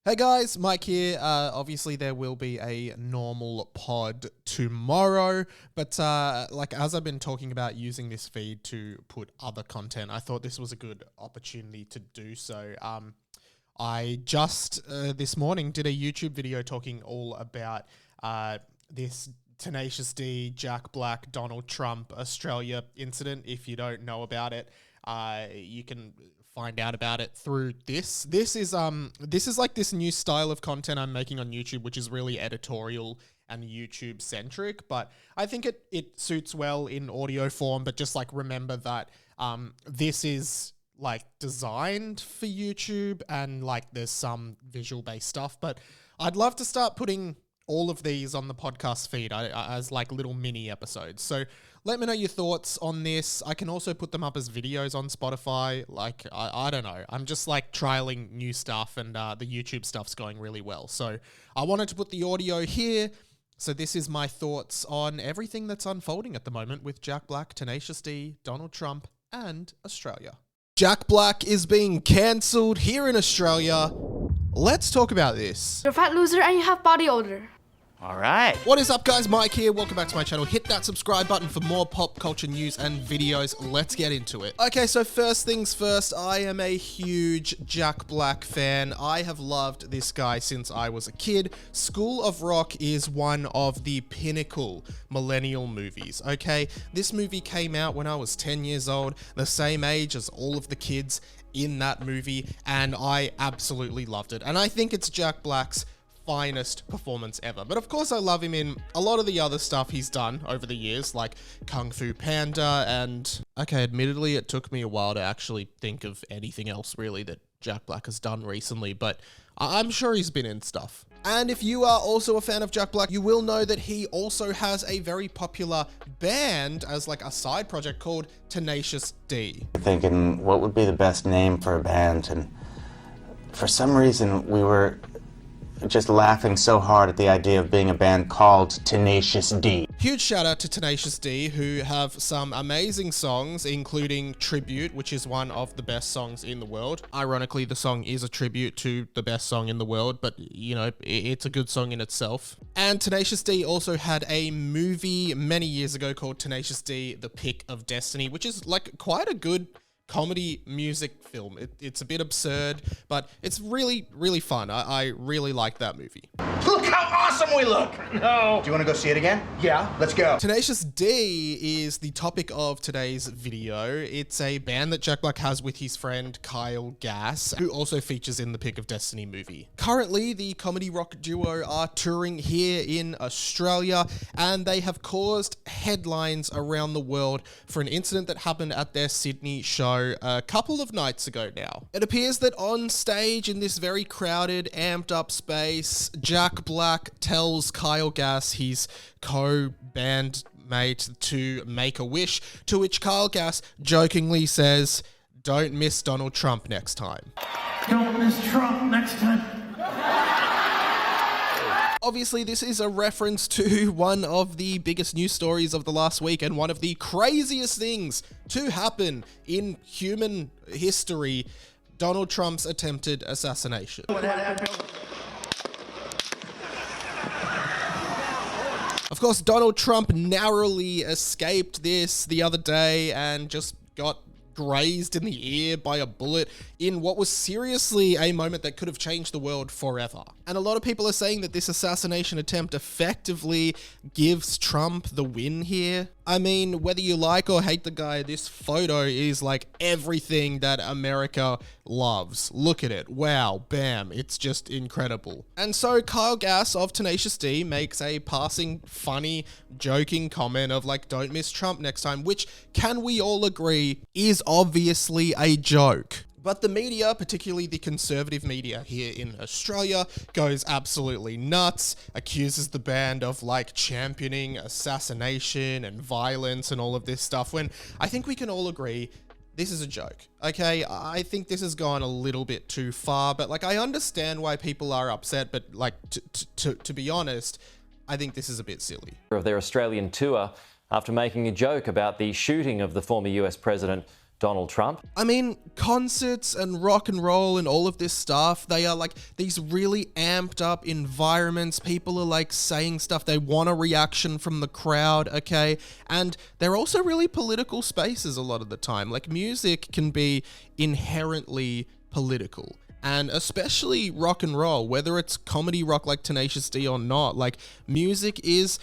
Hey guys, Mike here. Obviously there will be a normal pod tomorrow, but as I've been talking about using this feed to put other content, I thought this was a good opportunity to do so. I just this morning did a YouTube video talking all about this Tenacious D, Jack Black, Donald Trump, Australia incident. If you don't know about it, you can find out about it through this. This is like this new style of content I'm making on YouTube, which is really editorial and YouTube centric, but I think it suits well in audio form. But just like remember that this is like designed for YouTube and like there's some visual based stuff, but I'd love to start putting all of these on the podcast feed as like little mini episodes. So let me know your thoughts on this. I can also put them up as videos on Spotify. Like, I don't know. I'm just like trialing new stuff, and the YouTube stuff's going really well. So I wanted to put the audio here. So this is my thoughts on everything that's unfolding at the moment with Jack Black, Tenacious D, Donald Trump, and Australia. Jack Black is being cancelled here in Australia. Let's talk about this. You're a fat loser and you have body odor. All right. What is up, guys? Mike here. Welcome back to my channel. Hit that subscribe button for more pop culture news and videos. Let's get into it. Okay, so first things first, I am a huge Jack Black fan. I have loved this guy since I was a kid. School of Rock is one of the pinnacle millennial movies, okay? This movie came out when I was 10 years old, the same age as all of the kids in that movie, and I absolutely loved it. And I think it's Jack Black's finest performance ever. But of course I love him in a lot of the other stuff he's done over the years, like Kung Fu Panda, and okay, admittedly it took me a while to actually think of anything else really that Jack Black has done recently, but I'm sure he's been in stuff. And if you are also a fan of Jack Black, you will know that he also has a very popular band as like a side project called Tenacious D. Thinking what would be the best name for a band, and for some reason we were just laughing so hard at the idea of being a band called Tenacious D. Huge shout out to Tenacious D, who have some amazing songs, including Tribute, which is one of the best songs in the world. Ironically, the song is a tribute to the best song in the world, but you know, it's a good song in itself. And Tenacious D also had a movie many years ago called Tenacious D, The Pick of Destiny, which is like quite a good comedy music film. It's a bit absurd, but it's really, really fun. I really like that movie. Look how awesome we look! No. Do you want to go see it again? Yeah, let's go. Tenacious D is the topic of today's video. It's a band that Jack Black has with his friend Kyle Gass, who also features in the Pick of Destiny movie. Currently, the comedy rock duo are touring here in Australia, and they have caused headlines around the world for an incident that happened at their Sydney show a couple of nights ago now. It appears that on stage in this very crowded, amped up space, Jack Black tells Kyle Gass, his co-bandmate, to make a wish, to which Kyle Gass jokingly says, "Don't miss Donald Trump next time." Don't miss Trump next time. Obviously, this is a reference to one of the biggest news stories of the last week and one of the craziest things to happen in human history, Donald Trump's attempted assassination. What happened? Of course, Donald Trump narrowly escaped this the other day and just got grazed in the ear by a bullet in what was seriously a moment that could have changed the world forever. And a lot of people are saying that this assassination attempt effectively gives Trump the win here. I mean, whether you like or hate the guy, this photo is like everything that America loves. Look at it. Wow. Bam. It's just incredible. And so Kyle Gass of Tenacious D makes a passing, funny, joking comment of like, "Don't miss Trump next time," which, can we all agree, is obviously a joke. But the media, particularly the conservative media here in Australia, goes absolutely nuts, accuses the band of like championing assassination and violence and all of this stuff, when I think we can all agree this is a joke, okay? I think this has gone a little bit too far, but like I understand why people are upset, but like to be honest, I think this is a bit silly. Of their Australian tour after making a joke about the shooting of the former US President Donald Trump. I mean, concerts and rock and roll and all of this stuff, they are like these really amped up environments. People are like saying stuff. They want a reaction from the crowd, okay? And they're also really political spaces a lot of the time. Like, music can be inherently political. And especially rock and roll, whether it's comedy rock like Tenacious D or not, like, music is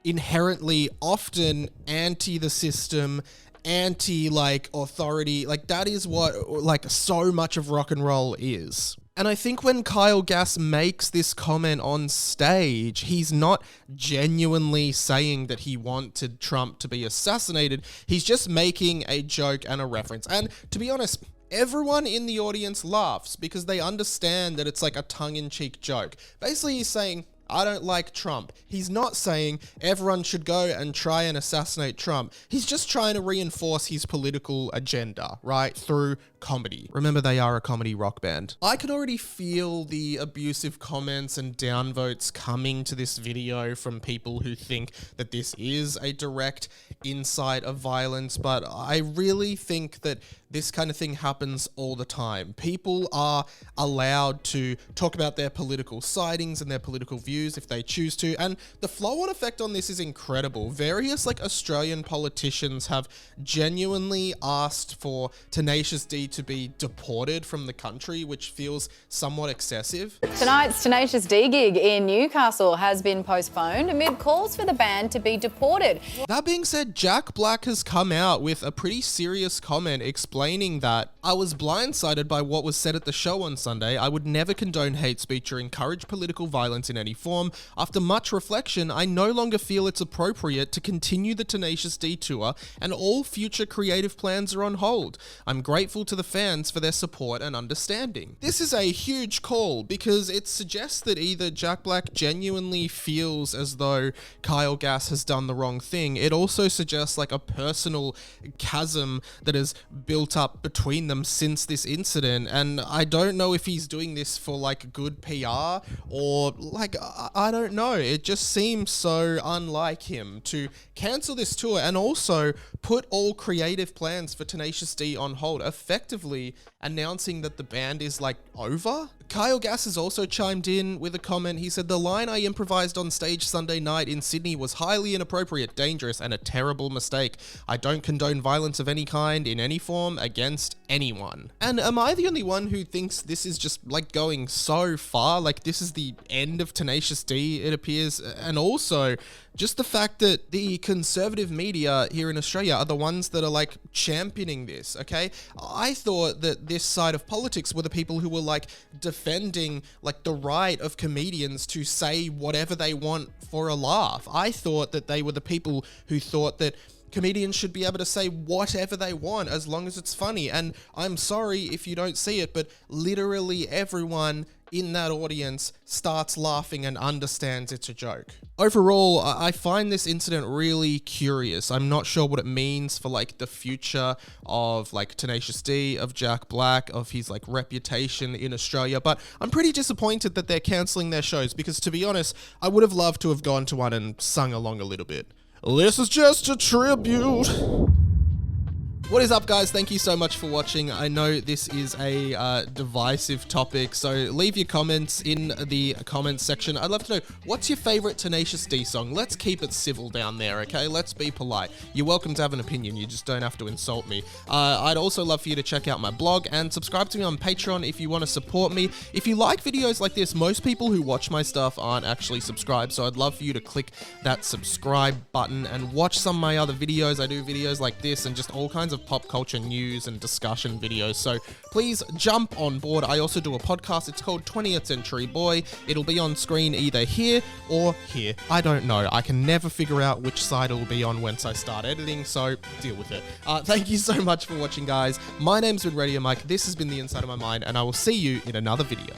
inherently often anti the system, anti like authority. Like, that is what like so much of rock and roll is. And I think when Kyle Gass makes this comment on stage, he's not genuinely saying that he wanted Trump to be assassinated. He's just making a joke and a reference. And to be honest, everyone in the audience laughs because they understand that it's like a tongue-in-cheek joke. Basically, he's saying, I don't like Trump. He's not saying everyone should go and try and assassinate Trump. He's just trying to reinforce his political agenda, right? Through comedy. Remember, they are a comedy rock band. I can already feel the abusive comments and downvotes coming to this video from people who think that this is a direct insight of violence, but I really think that this kind of thing happens all the time. People are allowed to talk about their political sightings and their political views if they choose to, and the flow-on effect on this is incredible. Various like Australian politicians have genuinely asked for Tenacious D to be deported from the country, which feels somewhat excessive. Tonight's Tenacious D gig in Newcastle has been postponed amid calls for the band to be deported. That being said, Jack Black has come out with a pretty serious comment explaining that I was blindsided by what was said at the show on Sunday. I would never condone hate speech or encourage political violence in any form. After much reflection, I no longer feel it's appropriate to continue the Tenacious D tour, and all future creative plans are on hold. I'm grateful to the fans for their support and understanding. This is a huge call because it suggests that either Jack Black genuinely feels as though Kyle Gass has done the wrong thing. It also suggests like a personal chasm that has built up between them since this incident, and I don't know if he's doing this for like good PR or like I don't know. It just seems so unlike him to cancel this tour and also put all creative plans for Tenacious D on hold, effectively announcing that the band is like over. Kyle Gass has also chimed in with a comment. He said, "The line I improvised on stage Sunday night in Sydney was highly inappropriate, dangerous, and a terrible mistake. I don't condone violence of any kind, in any form, against anyone." And am I the only one who thinks this is just like going so far? Like, this is the end of Tenacious D, it appears. And also just the fact that the conservative media here in Australia are the ones that are like championing this, okay? I thought that this side of politics were the people who were like defending like the right of comedians to say whatever they want for a laugh. I thought that they were the people who thought that comedians should be able to say whatever they want as long as it's funny. And I'm sorry if you don't see it, but literally everyone in that audience starts laughing and understands it's a joke. Overall, I find this incident really curious. I'm not sure what it means for like the future of like Tenacious D, of Jack Black, of his like reputation in Australia, but I'm pretty disappointed that they're cancelling their shows because, to be honest, I would have loved to have gone to one and sung along a little bit. This is just a tribute. What is up, guys? Thank you so much for watching. I know this is a divisive topic, so leave your comments in the comments section. I'd love to know, what's your favorite Tenacious D song? Let's keep it civil down there, okay? Let's be polite. You're welcome to have an opinion. You just don't have to insult me. I'd also love for you to check out my blog and subscribe to me on Patreon if you want to support me. If you like videos like this, most people who watch my stuff aren't actually subscribed, so I'd love for you to click that subscribe button and watch some of my other videos. I do videos like this and just all kinds of pop culture news and discussion videos, so please jump on board. I also do a podcast. It's called 20th Century Boy. It'll be on screen either here or here. I don't know. I can never figure out which side it'll be on once I start editing, so deal with it. Thank you so much for watching, guys. My name's been Radio Mike. This has been The Inside of My Mind, and I will see you in another video.